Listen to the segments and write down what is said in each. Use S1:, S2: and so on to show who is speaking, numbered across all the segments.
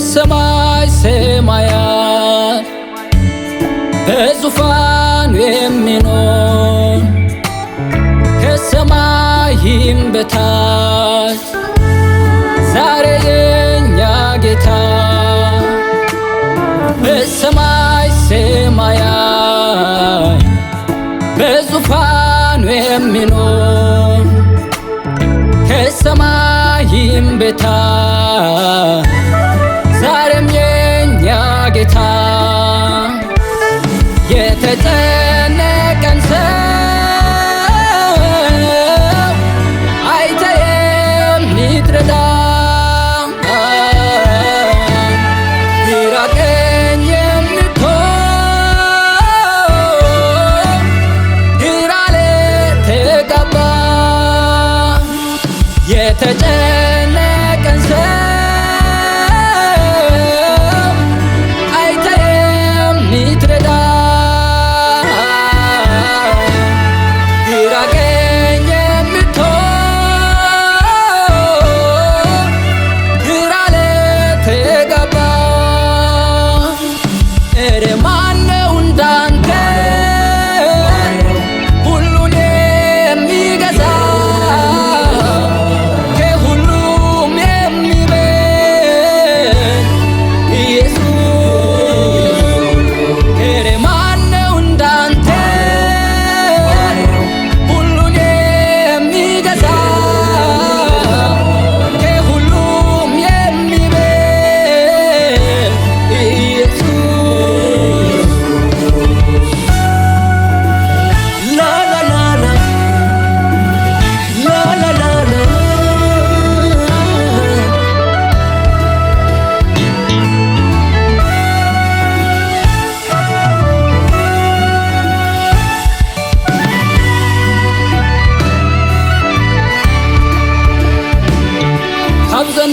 S1: በሰማይ ሰማያት በዙፋኑ የሚኖር ከሰማይም በታች ዛሬ የኛ ጌታ በሰማይ ሰማያት በዙፋኑ የሚኖር ከሰማይም በታች ዛሬም የኛ ጌታ የተጨነቀን ሰው አይተ የምትረዳ ግራ ቀኝ የምትሆን ግራ ለተጋባ የተጨነቀን ሰው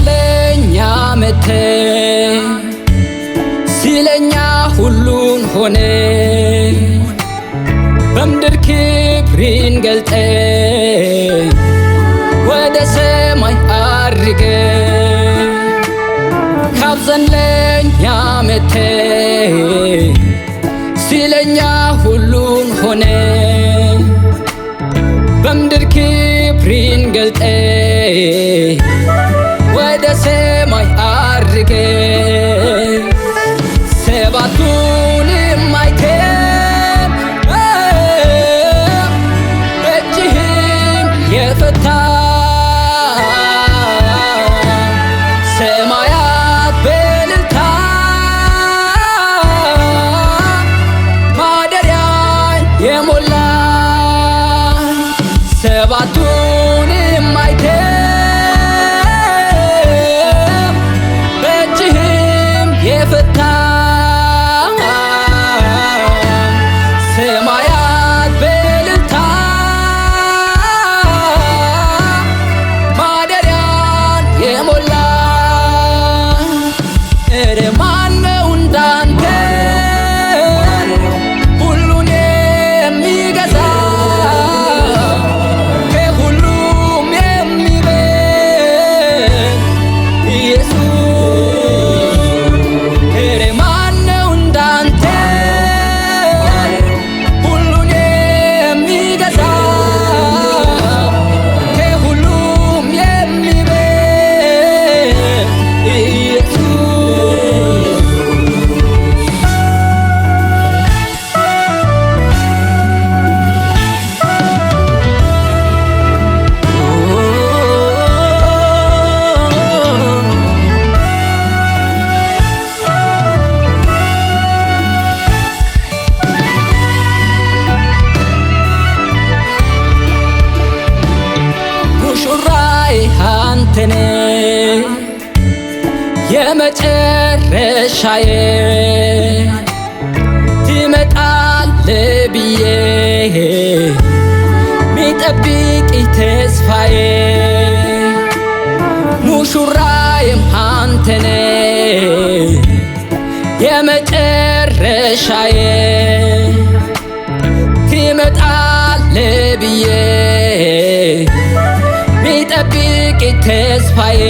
S1: ለኛ መተ ሲለኛ ሁሉን ሆነ በምድር ክብርን ገልጠ ወደ ሰማይ አርገ ካብዘን ለኛ መተ ሲለኛ ሁሉን ሆነ በምድር ክብርን ገልጠ ወደ ሰማይ አርገ ሰባቱንም አይተህ በእጅህም የፈታ ሰማያት በእልልታ ማደሪያን የሞላ ሰባቱንም አይተህ የፈታ ሰማያት በእልልታ ማደሪያን የሞላ እረ ማነው እንዳንተ ሁሉን የሚገዛ ከሁሉም የሚበልጥ ኢየሱስ አንተነ የመጨረሻዬ ትመጣለህ ብዬ ሚጠብቅ ተስፋዬ ሙሽራዬም አንተነ የመጨረሻዬ ትመጣለህ ብዬ ሚጠብቅ ተስፋዬ